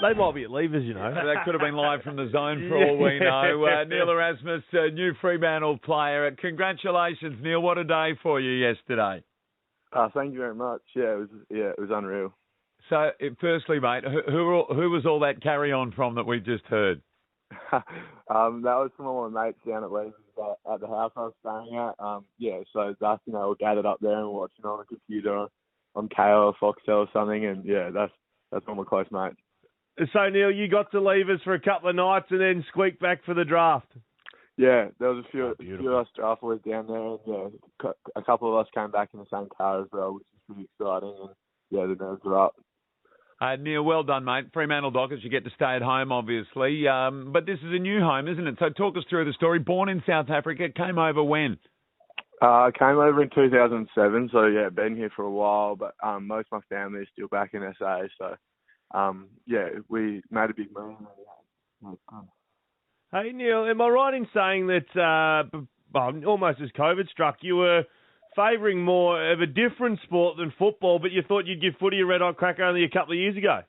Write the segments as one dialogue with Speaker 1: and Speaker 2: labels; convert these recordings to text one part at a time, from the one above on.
Speaker 1: They might be at Levers, you know.
Speaker 2: That could have been live from the zone for all we know. Neil Erasmus, new Fremantle player. Congratulations, Neil. What a day for you yesterday.
Speaker 3: Thank you very much. It was unreal.
Speaker 2: So, firstly, mate, who was all that carry on from that we just heard?
Speaker 3: That was some of my mates down at Levers at the house I was staying at. So Draftee and I all gathered up there and watching on the computer on KO or Foxtel or something, and that's all my close mates.
Speaker 1: So, Neil, you got to Levers for a couple of nights and then squeaked back for the draft. Yeah,
Speaker 3: there was a few of us draft boys down there, and a couple of us came back in the same car as well, which is pretty exciting, and the nerves are up.
Speaker 2: Neil, well done, mate. Fremantle Dockers, you get to stay at home, obviously. But this is a new home, isn't it? So talk us through the story. Born in South Africa, came over when?
Speaker 3: I came over in 2007, so been here for a while, but most of my family is still back in SA, so we made a big move.
Speaker 1: Hey, Neil, am I right in saying that almost as COVID struck, you were favouring more of a different sport than football, but you thought you'd give footy a red-hot crack only a couple of years ago?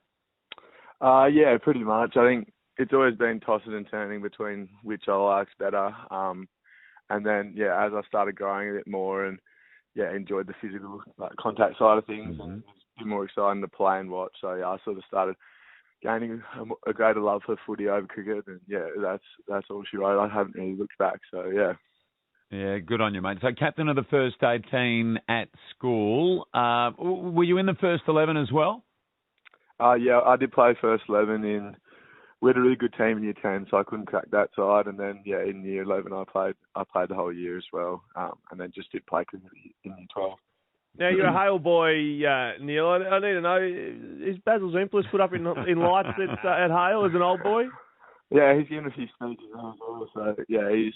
Speaker 3: Pretty much. I think it's always been tossing and turning between which I like better. And then, as I started growing a bit more and, enjoyed the physical contact side of things, and it was a bit more exciting to play and watch. So, I sort of started gaining a greater love for footy over cricket. And, that's all she wrote. I haven't really looked back. So,
Speaker 2: Yeah, good on you, mate. So, captain of the first 18 at school. Were you in the first 11 as well?
Speaker 3: I did play first 11 we had a really good team in year 10, so I couldn't crack that side. And then, in year 11, I played the whole year as well, and then just did play cricket in year 12.
Speaker 1: Now, you're a Hale boy, Neil. I need to know, is Basil Zemplis put up in lights at Hale as an old boy?
Speaker 3: Yeah, he's given a few speeches as well, so, he's...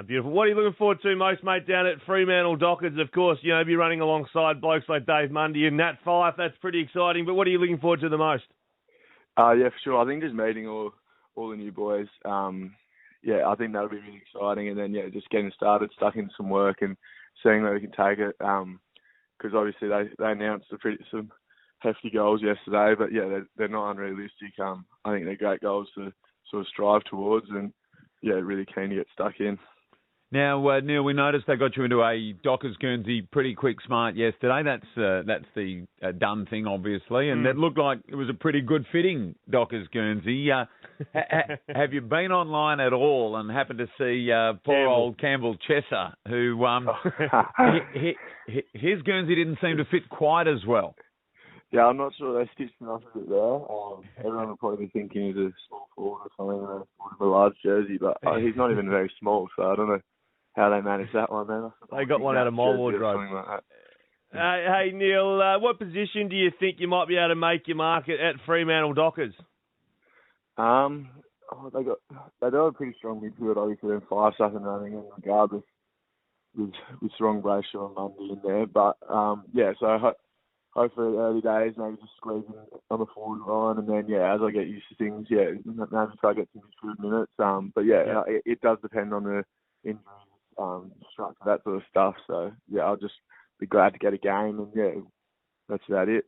Speaker 1: Beautiful. What are you looking forward to most, mate, down at Fremantle Dockers? Of course, be running alongside blokes like Dave Mundy and Nat Fyfe. That's pretty exciting. But what are you looking forward to the most?
Speaker 3: For sure. I think just meeting all the new boys. I think that'll be really exciting. And then, just getting started, stuck in some work and seeing where we can take it. Because obviously they announced some hefty goals yesterday, but they're not unrealistic. I think they're great goals to sort of strive towards, and really keen to get stuck in.
Speaker 2: Now, Neil, we noticed they got you into a Dockers Guernsey pretty quick smart yesterday. That's the done thing, obviously, and it looked like it was a pretty good fitting Dockers Guernsey. Have you been online at all and happened to see poor old Campbell Chesser, who his Guernsey didn't seem to fit quite as well?
Speaker 3: Yeah, I'm not sure they stitched enough of it there. Everyone will probably be thinking he's a small forward or something, with a large jersey, but he's not even very small, so I don't know how they managed that one then.
Speaker 1: They got one out of my wardrobe.
Speaker 3: Like
Speaker 1: hey, Neil, what position do you think you might be able to make your mark at Fremantle Dockers?
Speaker 3: They do a pretty strong midfield, obviously, then Fyfe's up and running, and regardless, with strong Brayshaw and Mundy in there. But, so hopefully early days, maybe just squeezing on the forward line, and then, as I get used to things, maybe try to get some midfield minutes. It does depend on the injuries, structure, that sort of stuff. So, I'll just be glad to get a game, and, that's about it.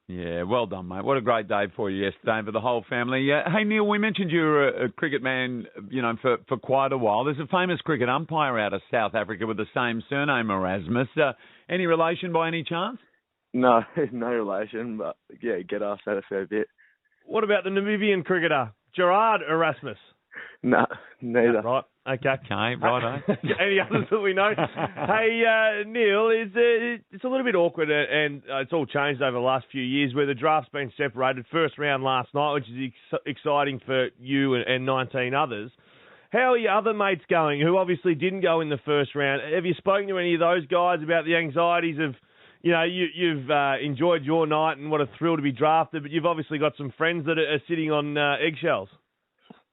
Speaker 2: Yeah, well done, mate. What a great day for you yesterday and for the whole family. Hey, Neil, we mentioned you're a cricket man, for quite a while. There's a famous cricket umpire out of South Africa with the same surname, Erasmus. Any relation by any chance?
Speaker 3: No, no relation, but, get asked that a fair bit.
Speaker 1: What about the Namibian cricketer, Gerard Erasmus?
Speaker 3: No, neither.
Speaker 1: Right. Okay,
Speaker 2: righto.
Speaker 1: Any others that we know? Hey, Neil, it's a little bit awkward, and it's all changed over the last few years where the draft's been separated. First round last night, which is exciting for you and 19 others. How are your other mates going who obviously didn't go in the first round? Have you spoken to any of those guys about the anxieties of, you've enjoyed your night and what a thrill to be drafted, but you've obviously got some friends that are sitting on eggshells?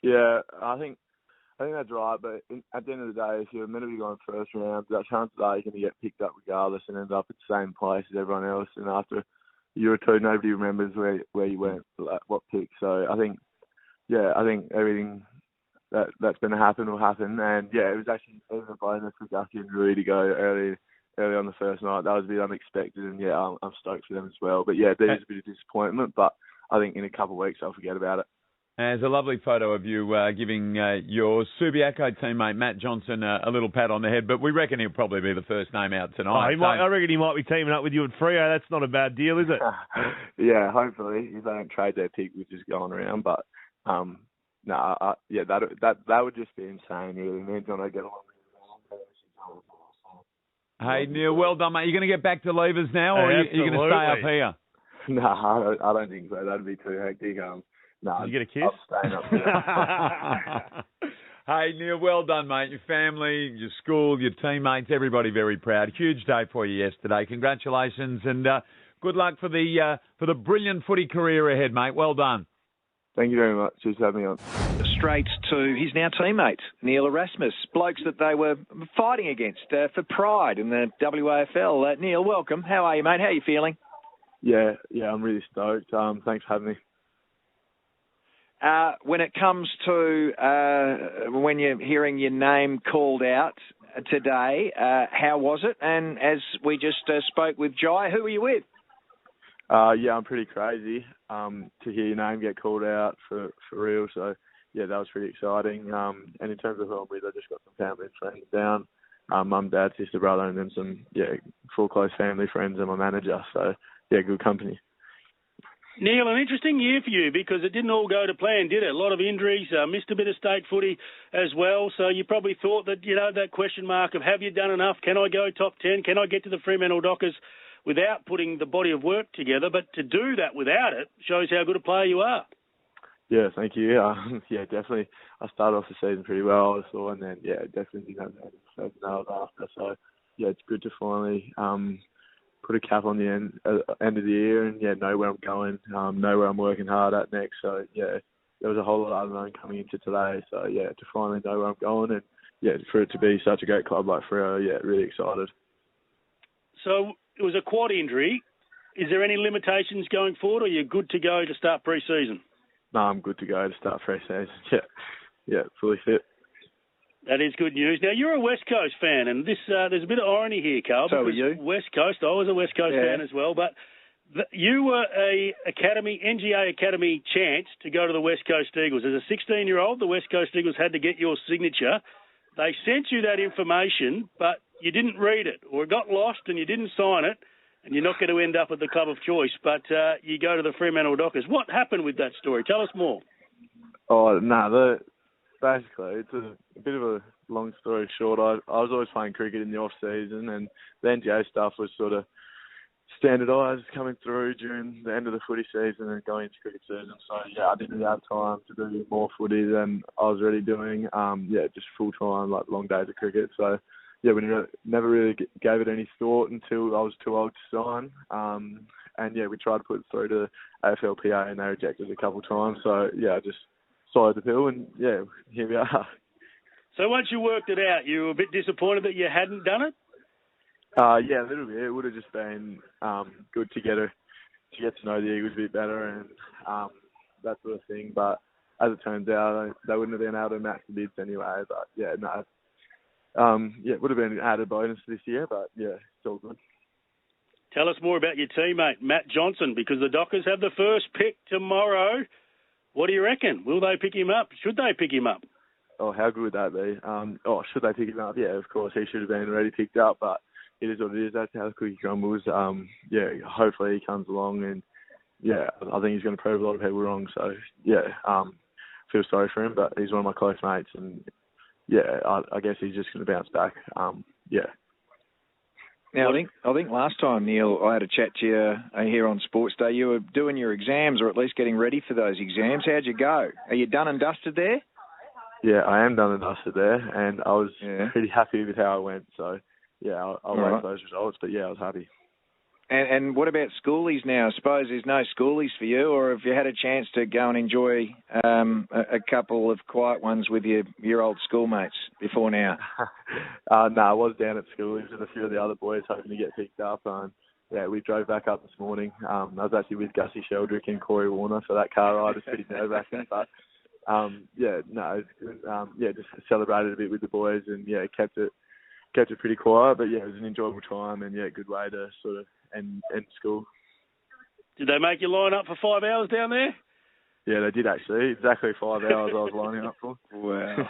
Speaker 3: Yeah, I think that's right, but at the end of the day, if you're meant to be going first round, the chances are you're going to get picked up regardless and end up at the same place as everyone else, and after a year or two, nobody remembers where you went, like, what pick. So I think everything that's going to happen will happen, and it was actually even a bonus for Ducky and Rui to go early on the first night. That was a bit unexpected, and I'm stoked for them as well. But there is a bit of disappointment, but I think in a couple of weeks I'll forget about it.
Speaker 2: There's a lovely photo of you giving your Subiaco teammate Matt Johnson a little pat on the head, but we reckon he'll probably be the first name out tonight.
Speaker 1: I reckon he might be teaming up with you at Freo. That's not a bad deal, is it?
Speaker 3: Yeah, hopefully if they don't trade their pick, which is going around. But that would just be insane. Really, me and John get along.
Speaker 2: Hey Neil, well done, mate. You going to get back to Levers now, or are you going to stay up here?
Speaker 3: No, I don't think so. That'd be too hectic. No,
Speaker 1: did you get a kiss?
Speaker 3: I'm staying up here.
Speaker 2: Hey, Neil, well done, mate. Your family, your school, your teammates, everybody very proud. Huge day for you yesterday. Congratulations, and good luck for the brilliant footy career ahead, mate. Well done.
Speaker 3: Thank you very much. Just having me on.
Speaker 4: Straight to his now teammate, Neil Erasmus. Blokes that they were fighting against for pride in the WAFL. Neil, welcome. How are you, mate? How are you feeling?
Speaker 3: Yeah, I'm really stoked. Thanks for having me.
Speaker 4: When it comes to when you're hearing your name called out today, how was it? And as we just spoke with Jai, who were you with?
Speaker 3: I'm pretty crazy to hear your name get called out for real. So, yeah, that was pretty exciting. And in terms of who I'm with, I just got some family and friends down. Mum, dad, sister, brother, and then some, full close family friends and my manager. So, yeah, good company.
Speaker 5: Neil, an interesting year for you because it didn't all go to plan, did it? A lot of injuries, missed a bit of state footy as well. So you probably thought that, that question mark of have you done enough? Can I go top 10? Can I get to the Fremantle Dockers without putting the body of work together? But to do that without it shows how good a player you are.
Speaker 3: Yeah, thank you. Definitely. I started off the season pretty well, I saw, and then, definitely didn't have the nails after. So, it's good to finally put a cap on the end of the year and, know where I'm going, know where I'm working hard at next. So, there was a whole lot of unknown coming into today. So, to finally know where I'm going and, for it to be such a great club like Freo, really excited.
Speaker 5: So, it was a quad injury. Is there any limitations going forward, or are you good to go to start pre-season?
Speaker 3: No, I'm good to go to start pre-season. Yeah, fully fit.
Speaker 5: That is good news. Now, you're a West Coast fan, and this there's a bit of irony here, Carl.
Speaker 4: So are you.
Speaker 5: West Coast, I was a West Coast fan as well, but you were a NGA Academy chance to go to the West Coast Eagles. As a 16-year-old, the West Coast Eagles had to get your signature. They sent you that information, but you didn't read it, or it got lost and you didn't sign it, and you're not going to end up at the club of choice, but you go to the Fremantle Dockers. What happened with that story? Tell us more.
Speaker 3: Oh, no, basically, it's a bit of a long story short. I was always playing cricket in the off-season, and the NGA stuff was sort of standardised coming through during the end of the footy season and going into cricket season. So, I didn't really have time to do more footy than I was already doing. Just full-time, like long days of cricket. So, we never really gave it any thought until I was too old to sign. We tried to put it through to AFLPA and they rejected it a couple of times. So, I just swallowed the pill and, here we are.
Speaker 5: So once you worked it out, you were a bit disappointed that you hadn't done it?
Speaker 3: A little bit. It would have just been good to get to know the Eagles a bit better and that sort of thing. But as it turns out, they wouldn't have been able to match the bids anyway. But, it would have been an added bonus this year, but, it's all good.
Speaker 5: Tell us more about your teammate, Matt Johnson, because the Dockers have the first pick tomorrow. What do you reckon? Will they pick him up? Should they pick him up?
Speaker 3: Oh, how good would that be? Should they pick him up? Yeah, of course. He should have been already picked up, but it is what it is. That's how the cookie crumbles. Hopefully he comes along and, I think he's going to prove a lot of people wrong. So, feel sorry for him, but he's one of my close mates and, I guess he's just going to bounce back.
Speaker 4: Now, I think last time, Neil, I had a chat to you here on Sports Day. You were doing your exams, or at least getting ready for those exams. How'd you go? Are you done and dusted there?
Speaker 3: Yeah, I am done and dusted there, and I was pretty happy with how I went. So, I'll wait for those results, but I was happy.
Speaker 4: And what about schoolies now? I suppose there's no schoolies for you, or have you had a chance to go and enjoy a couple of quiet ones with your old schoolmates before now?
Speaker 3: No, I was down at schoolies with a few of the other boys hoping to get picked up. We drove back up this morning. I was actually with Gussie Sheldrick and Corey Warner for that car ride. It's pretty nerve-wracking, but it's good. Just celebrated a bit with the boys and kept it pretty quiet. But it was an enjoyable time and good way to sort of end school.
Speaker 5: Did they make you line up for 5 hours down there?
Speaker 3: Yeah, they did actually. Exactly 5 hours I was lining up for.
Speaker 4: Wow.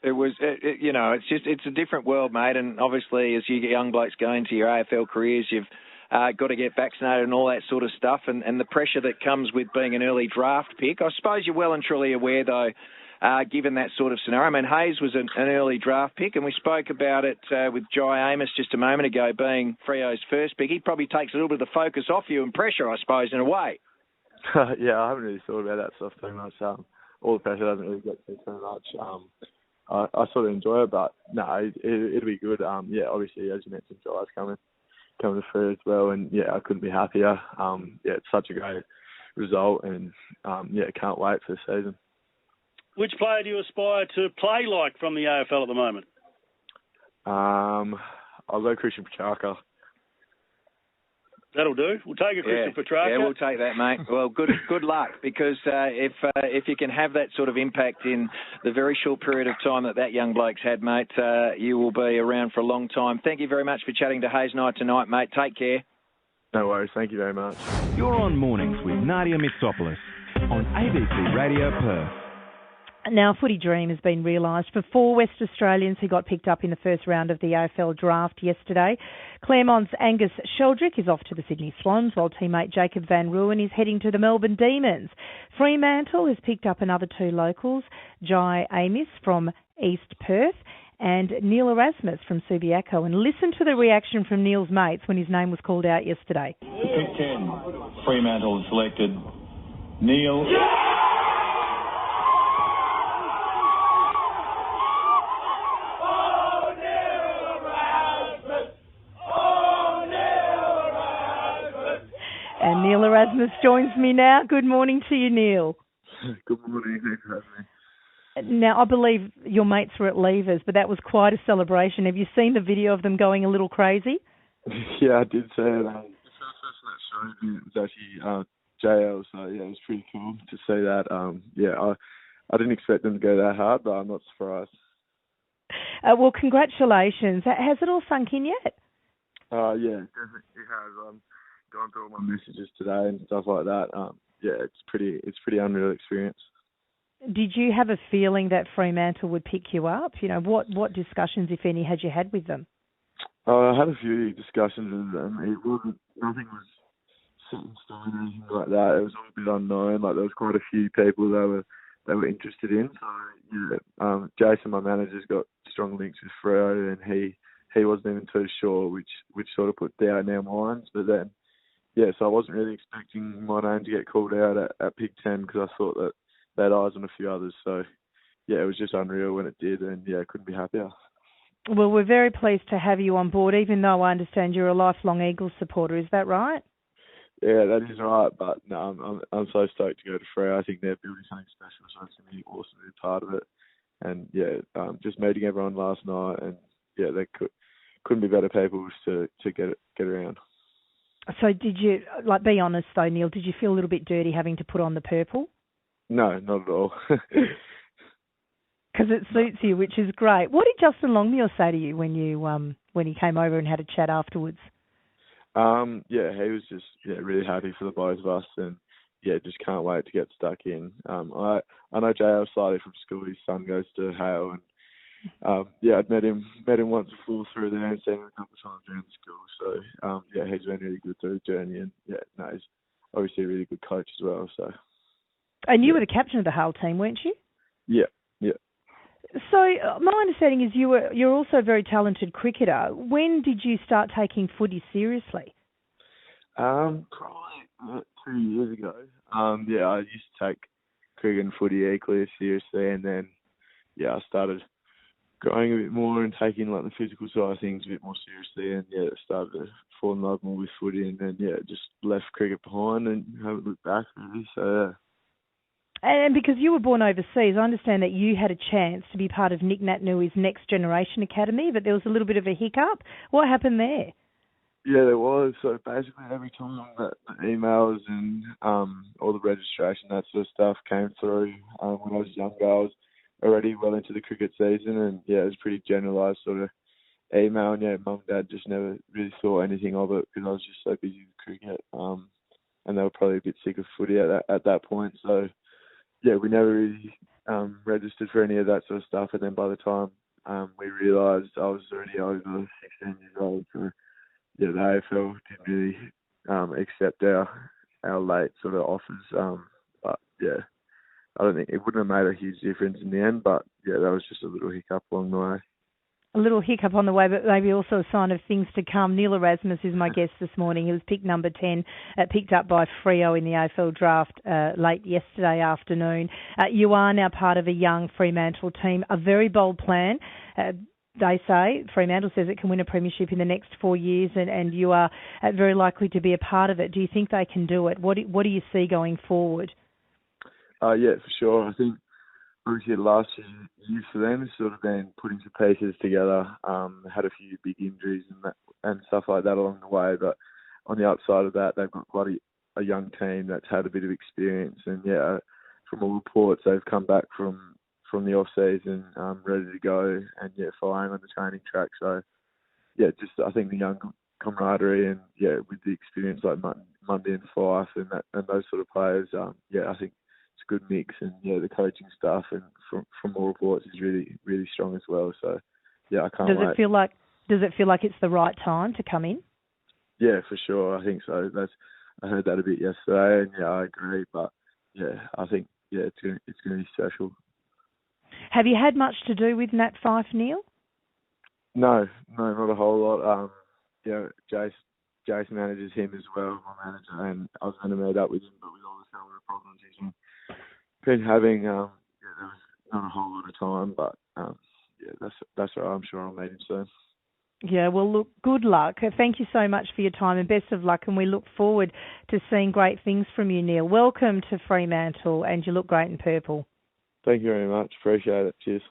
Speaker 4: It was, it's a different world, mate. And obviously, as you young blokes go into your AFL careers, you've got to get vaccinated and all that sort of stuff. And the pressure that comes with being an early draft pick. I suppose you're well and truly aware, though, given that sort of scenario. I mean, Hayes was an early draft pick, and we spoke about it with Jai Amos just a moment ago, being Freo's first pick. He probably takes a little bit of the focus off you and pressure, I suppose, in a way.
Speaker 3: Yeah, I haven't really thought about that stuff too much. All the pressure doesn't really get to too much. I sort of enjoy it, but no, it'll be good. Yeah, obviously, as you mentioned, Jai's coming through as well, and yeah, I couldn't be happier. Yeah, it's such a great result, and yeah, can't wait for the season.
Speaker 5: Which player do you aspire to play like from the AFL at the moment?
Speaker 3: I'll go Christian Petrarca.
Speaker 5: That'll do. We'll take a Christian Petrarca.
Speaker 4: Yeah, we'll take that, mate. Well, good luck, because if you can have that sort of impact in the very short period of time that young bloke's had, mate, you will be around for a long time. Thank you very much for chatting to Hayes and I tonight, mate. Take care.
Speaker 3: No worries. Thank you very much.
Speaker 6: You're on Mornings with Nadia Mitsopoulos on ABC Radio Perth.
Speaker 7: Now, Footy Dream has been realised for 4 West Australians who got picked up in the first round of the AFL Draft yesterday. Claremont's Angus Sheldrick is off to the Sydney Swans, while teammate Jacob Van Rooyen is heading to the Melbourne Demons. Fremantle has picked up another 2 locals, Jai Amos from East Perth and Neil Erasmus from Subiaco. And listen to the reaction from Neil's mates when his name was called out yesterday.
Speaker 8: Pick 10, Fremantle selected Neil.
Speaker 7: And Neil Erasmus joins me now. Good morning to you, Neil.
Speaker 3: Good morning. Thanks for having me.
Speaker 7: Now, I believe your mates were at Levers, but that was quite a celebration. Have you seen the video of them going a little crazy?
Speaker 3: Yeah, I did see it. The first person that showed me was actually JL, so yeah, it was pretty cool to see that. Yeah, I didn't expect them to go that hard, but I'm not surprised.
Speaker 7: Well, congratulations. Has it all sunk in yet?
Speaker 3: Yeah, definitely it has. Gone through all my messages today and stuff like that. Yeah, it's pretty unreal experience.
Speaker 7: Did you have a feeling that Fremantle would pick you up? You know, what discussions, if any, had you had with them?
Speaker 3: I had a few discussions with them. Nothing was set in stone or anything like that. It was all a bit unknown. Like, there was quite a few people they were interested in. So yeah, Jason, my manager's got strong links with Freo, and he wasn't even too sure, which sort of put doubt in our minds. But then, yeah, so I wasn't really expecting my name to get called out at pick 10, because I thought that they had eyes on a few others. So, yeah, it was just unreal when it did, and, yeah, I couldn't be happier.
Speaker 7: Well, we're very pleased to have you on board, even though I understand you're a lifelong Eagles supporter. Is that right?
Speaker 3: Yeah, that is right. But, no, I'm so stoked to go to Freo. I think they're building something special, so it's going to be awesome to be part of it. And, yeah, just meeting everyone last night, and, yeah, they couldn't be better people to get around.
Speaker 7: So did you, be honest though, Neil, did you feel a little bit dirty having to put on the purple?
Speaker 3: No, not at all.
Speaker 7: Because it suits you, which is great. What did Justin Longmuir say to you when he came over and had a chat afterwards?
Speaker 3: Yeah, he was just really happy for the both of us, and yeah, just can't wait to get stuck in. I know JL slightly from school. His son goes to Hale, and yeah, I'd met him once before through there and seen him a couple of times around the school. So yeah, he's been really good through the journey, and yeah, no, he's obviously a really good coach as well. So. And
Speaker 7: you were the captain of the Hull team, weren't you?
Speaker 3: Yeah.
Speaker 7: So my understanding is you're also a very talented cricketer. When did you start taking footy seriously?
Speaker 3: Probably 2 years ago. Yeah, I used to take cricket and footy equally seriously, and then I started growing a bit more and taking the physical side of things a bit more seriously, and yeah, started to fall in love more with footy, and then just left cricket behind and haven't looked back really. So yeah.
Speaker 7: And because you were born overseas, I understand that you had a chance to be part of Nick Naitanui Next Generation Academy, but there was a little bit of a hiccup. What happened there?
Speaker 3: Yeah, there was. So basically every time that the emails and all the registration, that sort of stuff came through when I was younger, I was already well into the cricket season, and it was pretty generalised sort of email, and mum and dad just never really thought anything of it because I was just so busy with cricket. and they were probably a bit sick of footy at that point. So yeah, we never really registered for any of that sort of stuff. And then by the time we realised, I was already over 16 years old. So yeah, the AFL didn't really accept our late sort of offers. But yeah, I don't think it wouldn't have made a huge difference in the end. But yeah, that was just a little hiccup along the way.
Speaker 7: A little hiccup on the way, but maybe also a sign of things to come. Neil Erasmus is my guest this morning. He was picked number 10, picked up by Freo in the AFL draft late yesterday afternoon. You are now part of a young Fremantle team, a very bold plan. They say, Fremantle says it can win a premiership in the next 4 years, and you are very likely to be a part of it. Do you think they can do it? What do you see going forward?
Speaker 3: Yeah, for sure. I think obviously the last few years for them has sort of been putting some pieces together. Had a few big injuries and stuff like that along the way, but on the upside of that, they've got quite a young team that's had a bit of experience. And yeah, from all reports, they've come back from the off season ready to go and yeah, firing on the training track. So yeah, just I think the young camaraderie and yeah, with the experience like Mundy and Fife and those sort of players, yeah, I think it's a good mix. And yeah, the coaching staff and from all reports is really, really strong as well. So yeah, I can't wait.
Speaker 7: Does it feel like it's the right time to come in?
Speaker 3: Yeah, for sure. I think so. I heard that a bit yesterday, and yeah, I agree. But yeah, I think yeah, it's going to be special.
Speaker 7: Have you had much to do with Nat Fife, Neil?
Speaker 3: No, not a whole lot. Yeah, Jace manages him as well, my manager, and I was going to meet up with him, but with all the summer problems he's been having, yeah, there was not a whole lot of time. But yeah, that's all right. I'm sure I'll meet him soon.
Speaker 7: Yeah, well, look, good luck. Thank you so much for your time and best of luck, and we look forward to seeing great things from you, Neil. Welcome to Fremantle, and you look great in purple.
Speaker 3: Thank you very much. Appreciate it. Cheers.